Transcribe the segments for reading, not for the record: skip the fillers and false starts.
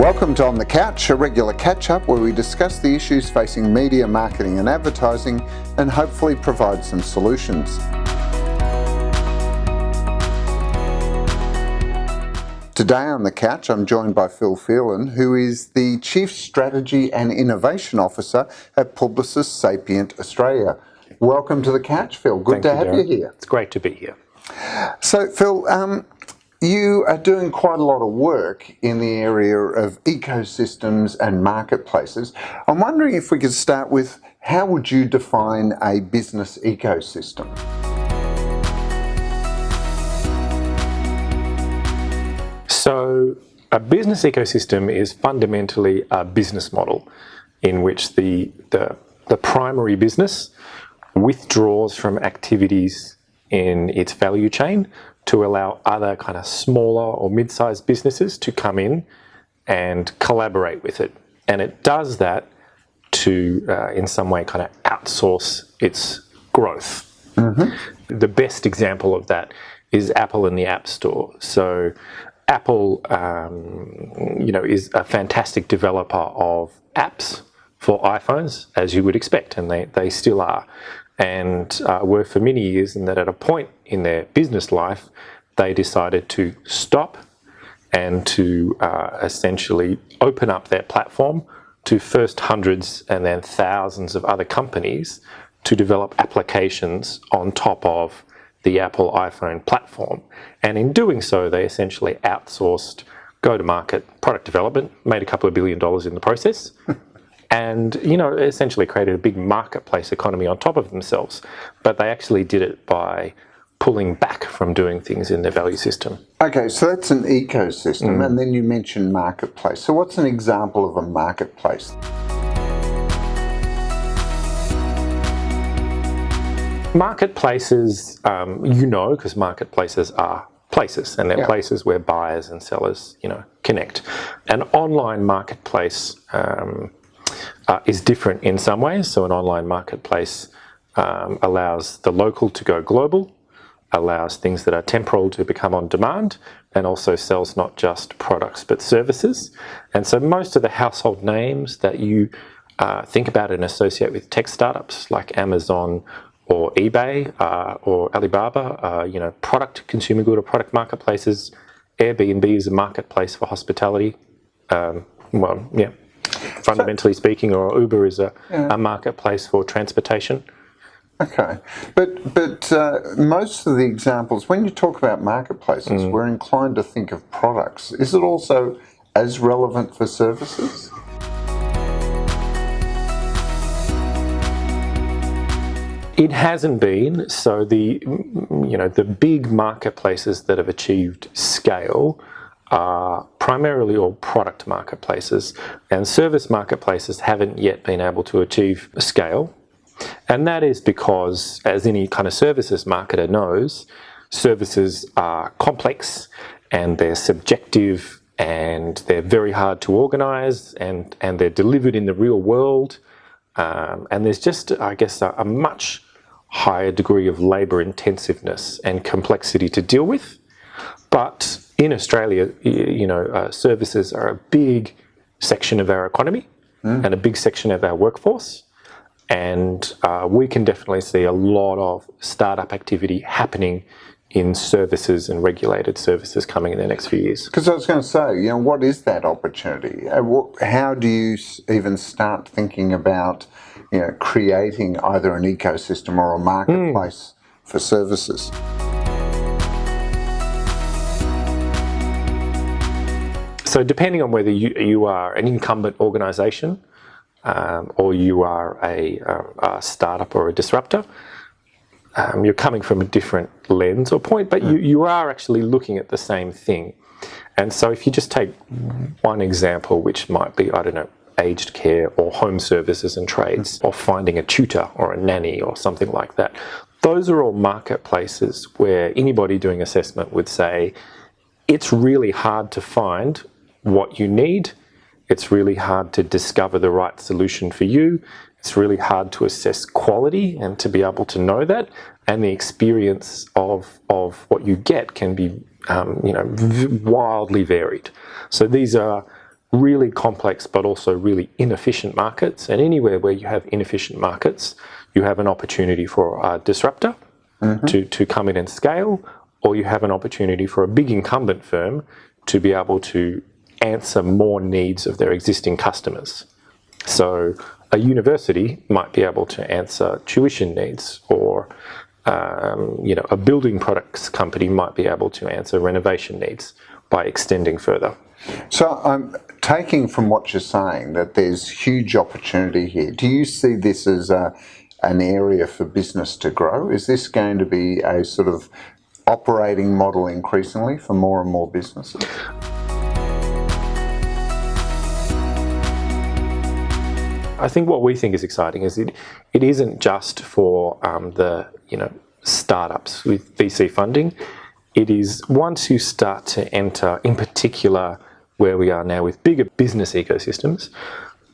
Welcome to On the Couch, a regular catch-up where we discuss the issues facing media, marketing and advertising and hopefully provide some solutions. Today on the couch, I'm joined by Phelan, who is the Chief Strategy and Innovation Officer at Publicis Sapient Australia. Welcome to the couch, Phil. Good to have you here. It's great to be here. So, Phil, you are doing quite a lot of work in the area of ecosystems and marketplaces. I'm wondering if we could start with, how would you define a business ecosystem? So a business ecosystem is fundamentally a business model in which the primary business withdraws from activities in its value chain to allow other kind of smaller or mid-sized businesses to come in and collaborate with it. And it does that to, in some way, kind of outsource its growth. Mm-hmm. The best example of that is Apple and the App Store. So Apple, is a fantastic developer of apps for iPhones, as you would expect, and they still are. And were for many years, and that at a point in their business life, they decided to stop and to essentially open up their platform to first hundreds and then thousands of other companies to develop applications on top of the Apple iPhone platform. And in doing so, they essentially outsourced go-to-market product development, made a couple of $1 billion in the process, and essentially created a big marketplace economy on top of themselves. But they actually did it by pulling back from doing things in their value system. Okay, so that's an ecosystem, and then you mentioned marketplace. So what's an example of a marketplace? Marketplaces, because marketplaces are places, and they're places where buyers and sellers, connect. An online marketplace is different in some ways. So an online marketplace allows the local to go global, allows things that are temporal to become on demand, and also sells not just products but services. And so most of the household names that you think about and associate with tech startups like Amazon or eBay or Alibaba, consumer good or product marketplaces. Airbnb is a marketplace for hospitality. Fundamentally speaking, or Uber is a marketplace for transportation. Okay, but most of the examples, when you talk about marketplaces, we're inclined to think of products. Is it also as relevant for services? It hasn't been. So the big marketplaces that have achieved scale are primarily all product marketplaces, and service marketplaces haven't yet been able to achieve scale. And that is because, as any kind of services marketer knows, services are complex and they're subjective and they're very hard to organize and they're delivered in the real world. And there's just, I guess, a much higher degree of labour intensiveness and complexity to deal with. But in Australia, services are a big section of our economy and a big section of our workforce. And we can definitely see a lot of startup activity happening in services and regulated services coming in the next few years. Because I was going to say, what is that opportunity? How do you even start thinking about, creating either an ecosystem or a marketplace for services? So depending on whether you are an incumbent organisation or you are a startup or a disruptor, you're coming from a different lens or point, but you are actually looking at the same thing. And so if you just take one example, which might be, aged care or home services and trades, or finding a tutor or a nanny or something like that, those are all marketplaces where anybody doing assessment would say, it's really hard to find what you need. It's really hard to discover the right solution for you. It's really hard to assess quality and to be able to know that. And the experience of what you get can be, wildly varied. So these are really complex but also really inefficient markets. And anywhere where you have inefficient markets, you have an opportunity for a disruptor to come in and scale, or you have an opportunity for a big incumbent firm to be able to answer more needs of their existing customers. So a university might be able to answer tuition needs, or a building products company might be able to answer renovation needs by extending further. So I'm taking from what you're saying that there's huge opportunity here. Do you see this as an area for business to grow? Is this going to be a sort of operating model increasingly for more and more businesses? I think what we think is exciting is it isn't just for the startups with VC funding. It is once you start to enter, in particular where we are now with bigger business ecosystems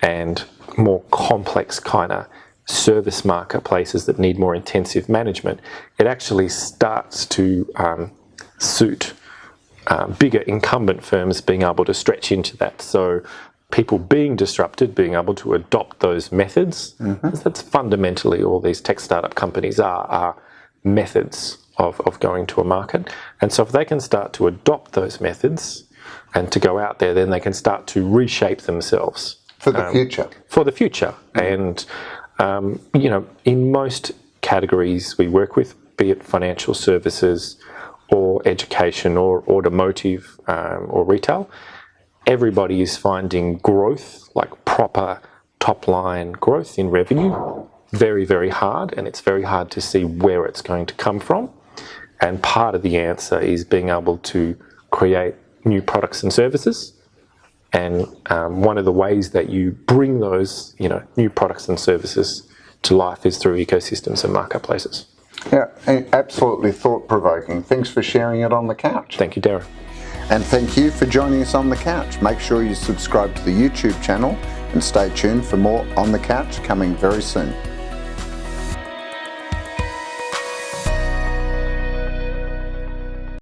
and more complex kind of service marketplaces that need more intensive management, it actually starts to suit bigger incumbent firms being able to stretch into that. So people being disrupted, being able to adopt those methods, because that's fundamentally all these tech startup companies are methods of going to a market. And so if they can start to adopt those methods and to go out there, then they can start to reshape themselves. For the future. For the future. And, in most categories we work with, be it financial services or education or automotive or retail, everybody is finding growth, like proper top-line growth in revenue, very, very hard, and it's very hard to see where it's going to come from. And part of the answer is being able to create new products and services. And one of the ways that you bring those, new products and services to life is through ecosystems and marketplaces. Yeah, absolutely thought-provoking. Thanks for sharing it on the couch. Thank you, Darren. And thank you for joining us on the couch. Make sure you subscribe to the YouTube channel and stay tuned for more On the Couch coming very soon.